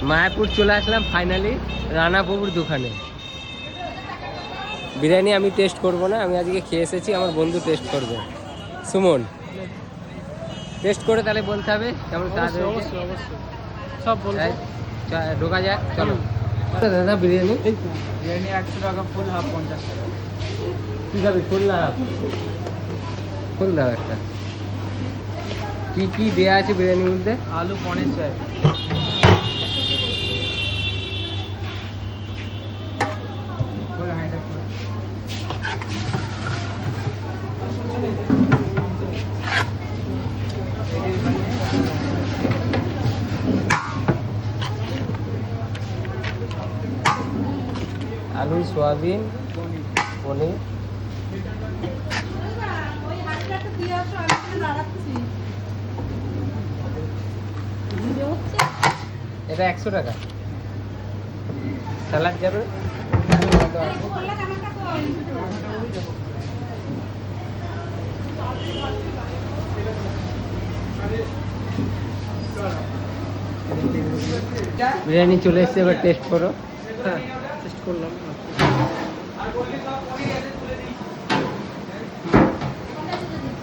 মায়াপুর চলে আসলাম ফাইনালি রানাবাবুর দোকানে। বিরিয়ানি আমি টেস্ট করব না, আমি আজকে খেয়ে এসেছি, আমার বন্ধু টেস্ট করবে। সুমন টেস্ট করে তাহলে বলতে হবে কেমন কাজ হয়েছে। অবশ্যই অবশ্যই সব বলবো। ঢোকা যাক, চলো। দাদা বিরিয়ানি বিরিয়ানি 100 টাকা ফুল, হাফ 50 টাকা। কী খাবি, ফুল না হাফ? ফুল দাও একটা। কি কি দেয়া আছে বিরিয়ানির মধ্যে? আলু পনির চাই। আলু, সোয়াবিন, পনির। এটা 100 টাকা। স্যালাড যাবে। বিরিয়ানি চলে এসছে, এবার টেস্ট করো। হ্যাঁ টেস্ট করলাম।